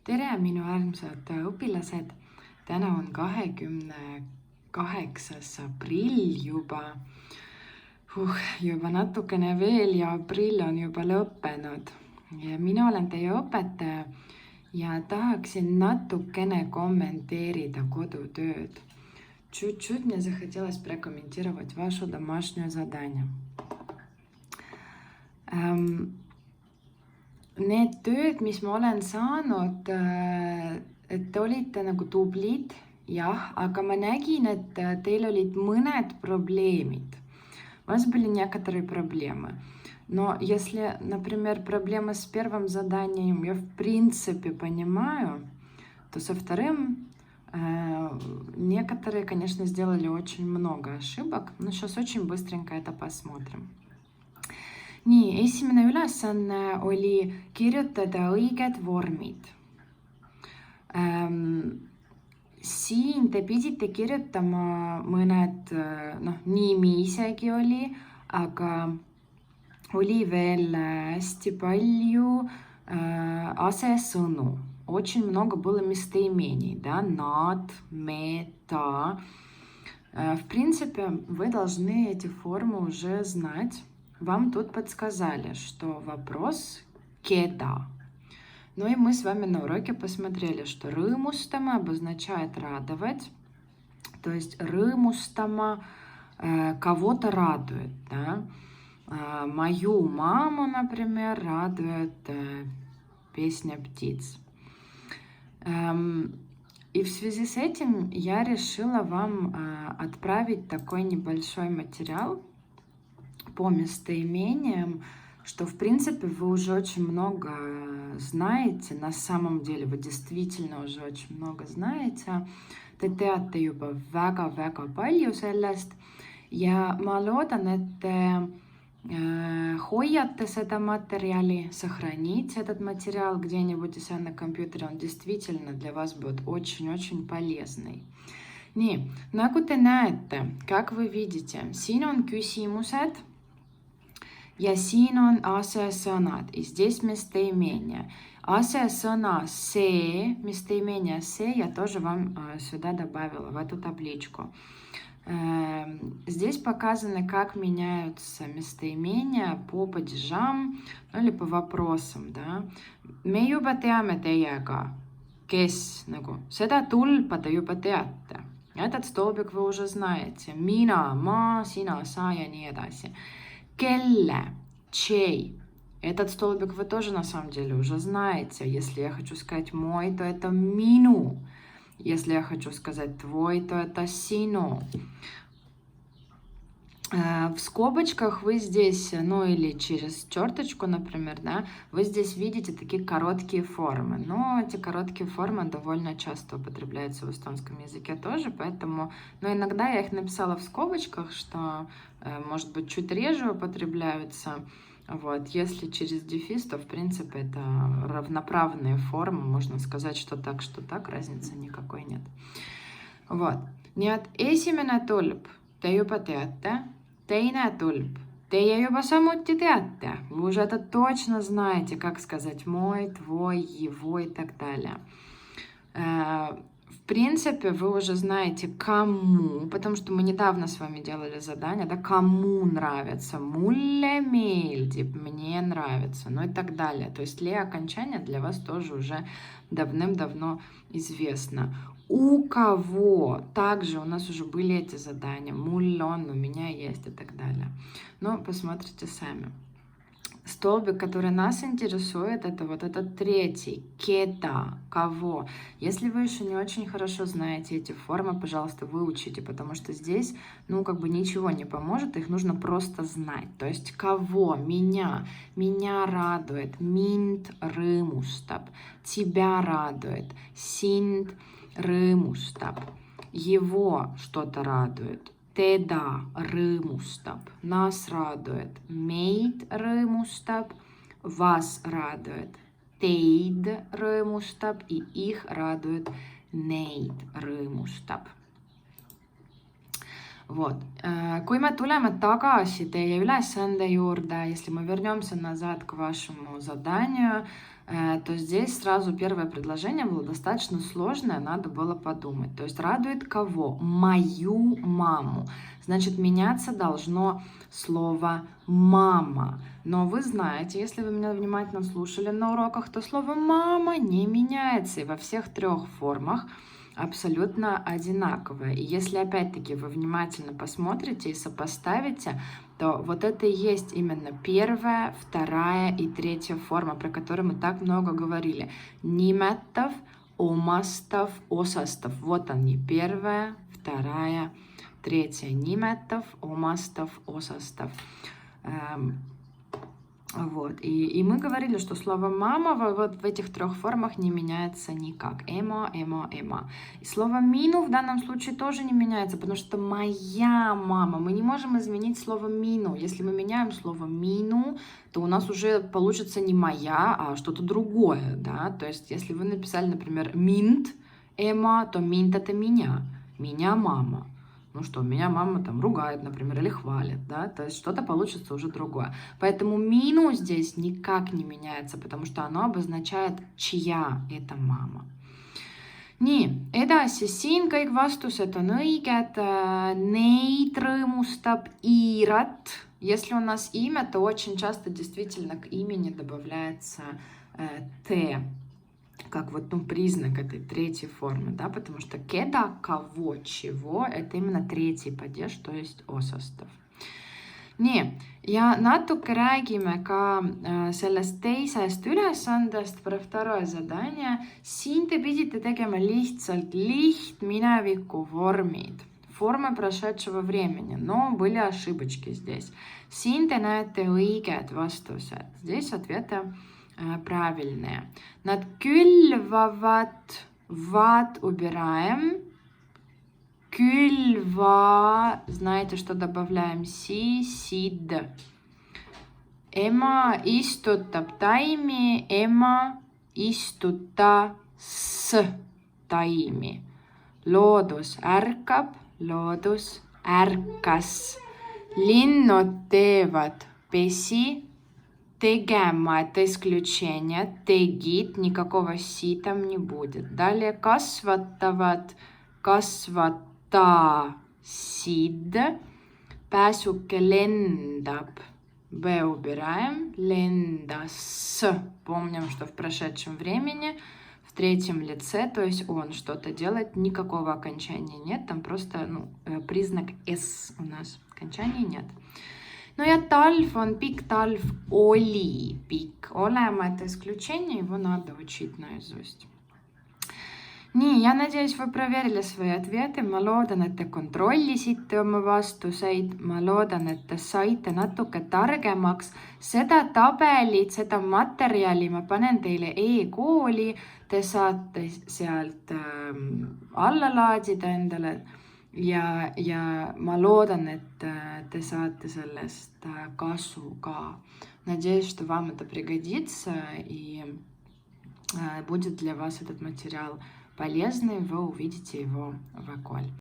tere, minu armsad õpilased! Täna on 28. aprill juba. Juba natukene veel ja aprill on juba lõppenud. Ja mina olen teie õpetaja ja tahaksin наtukene комментировать kodutööd. Чуть-чуть мне захотелось прокомментировать ваше домашнее задание. Need tööd, mis ma olen saanud, et te olite nagu tublid, jah, aga ma nägin, et teil olid mõned проблемid. У вас были некоторые проблемы. Но если, например, проблемы с первым заданием я в принципе понимаю, то со вторым некоторые, конечно, сделали очень много ошибок. Но сейчас очень быстренько это посмотрим. Nii, esimene ülesanne oli kirjutada õiged vormid. Siin te pidite kirjutama mõned, nimi isegi oli, aga oli veel hästi palju asesõnu. Очень много было местоимений, да, над, me, ta. В принципе, вы должны эти формы уже знать. Вам тут подсказали, что вопрос «кеда». Ну и мы с вами на уроке посмотрели, что рымустама обозначает радовать. То есть рымустама кого-то радует. Да? Мою маму, например, радует песня птиц. И в связи с этим я решила вам отправить такой небольшой материал по местоимениям, что, в принципе, вы уже очень много знаете, на самом деле вы действительно уже очень много знаете. Te teate juba väga palju sellest ja ma loodan, et te hoiate seda materjali, сохраните этот материал где-нибудь у себя на компьютере, он действительно для вас будет очень-очень полезный. Nii, nagu te näete, как вы видите, siin on küsimused, ja siin on asesõnad, и здесь местоимение. Asesõna see, местоимение see я тоже вам сюда добавила, в эту табличку. Здесь показано, как меняются местоимения по падежам, или по вопросам. Да? Me juba teame teiega, kes, nagu, seda tulpa te juba teate. Этот столбик вы уже знаете. Mina, ma, sina, sa ja nii edasi. Kelle, чей. Этот столбик вы тоже на самом деле уже знаете. Если я хочу сказать мой, то это minu. Если я хочу сказать твой, то это sinu. В скобочках вы здесь, или через черточку, например, да, вы здесь видите такие короткие формы. Но эти короткие формы довольно часто употребляются в эстонском языке тоже, поэтому, иногда я их написала в скобочках, что, может быть, чуть реже употребляются. Вот. Если через дефис, то, в принципе, это равноправные формы. Можно сказать, что так, разницы никакой нет. Вот. Нет, esimene tulp, te juba teate. Teine tulp, teie juba samuti teate. Вы уже это точно знаете, как сказать мой, твой, его и так далее. В принципе, вы уже знаете, кому, потому что мы недавно с вами делали задание, да, кому нравится, mulle meeldib, мне нравится, и так далее. То есть ле окончание для вас тоже уже давным-давно известно. У кого также у нас уже были эти задания, mul on, у меня есть и так далее. Но посмотрите сами. Столбик, который нас интересует, это вот этот третий. Кеда. Кого? Если вы еще не очень хорошо знаете эти формы, пожалуйста, выучите, потому что здесь, ничего не поможет, их нужно просто знать. То есть кого? Меня. Меня радует. Mind rõõmustab. Тебя радует. Sind rõõmustab. Его что-то радует. Teda rõõmustab, нас радует, meid rõõmustab, вас радует, teid rõõmustab и их радует, neid rõõmustab. Вот. Kui me tuleme tagasi teie ülesande juurde, если мы вернемся назад к вашему заданию, то здесь сразу первое предложение было достаточно сложное, надо было подумать. То есть радует кого? Мою маму. Значит, меняться должно слово «мама». Но вы знаете, если вы меня внимательно слушали на уроках, то слово «мама» не меняется. И во всех 3 формах абсолютно одинаковое. И если опять-таки вы внимательно посмотрите и сопоставите, то вот это и есть именно 1, 2 и 3 форма, про которые мы так много говорили. Ниметов, омастов, осастов. Вот они, 1, 2, 3. Ниметов, омастов, осастов. Вот. И мы говорили, что слово «мама» вот в этих 3 формах не меняется никак. Эмо, эмо, эма. И слово «мину» в данном случае тоже не меняется, потому что моя мама. Мы не можем изменить слово «мину». Если мы меняем слово «мину», то у нас уже получится не «моя», а что-то другое. Да? То есть если вы написали, например, «минт», «эма», то «минт» — это «меня». «Меня мама». Ну что, меня мама там ругает, например, или хвалит, да, то есть что-то получится уже другое. Поэтому мину здесь никак не меняется, потому что оно обозначает, чья это мама. Nii, edasi siin kõik vastused on õiged. Neid rõõmustab Iirat. Если у нас имя, то очень часто действительно к имени добавляется «т», как вот признак этой 3 формы, да, потому что кеда, кого, чего, это именно 3 падеж, то есть осастов. Nii, ja natuke räägime ka sellest teisest ülesandest, про второе задание. Siin te pidite tegema lihtsalt lihtmineviku vormid, формы прошедшего времени, но были ошибочки здесь. Siin te näete õiged vastused, здесь ответы правильные. Nad külvavad, vat убираем. Külva, знаете, что добавляем? Си, сид. Ema istutab taimi, ema istutas taimi. Loodus ärkab, loodus ärkas. Linnud teevad pesi. Tegema — это исключение, tegid, никакого си там не будет. Далее kasvatavad, kasvatasid. Pääsuke lendab, б убираем, lendas. Помним, что в прошедшем времени, в 3 лице, то есть он что-то делает, никакого окончания нет, там просто признак s у нас, окончания нет. No ja talv on pikk, talv oli pikk. Olema — это исключение, его надо учить наизусть. Nii, ja надеюсь, вы проверили свои ответы. Ma loodan, et te kontrollisite oma vastuseid. Ma loodan, et te saite natuke targemaks. Seda tabelit, seda materjali ma panen teile e-kooli. Te saate sealt alla laadida endale. Ja ma loodan, et te saate sellest kasu ka. Надеюсь, что вам это пригодится и будет для вас этот материал полезный. Вы увидите его в Эколь.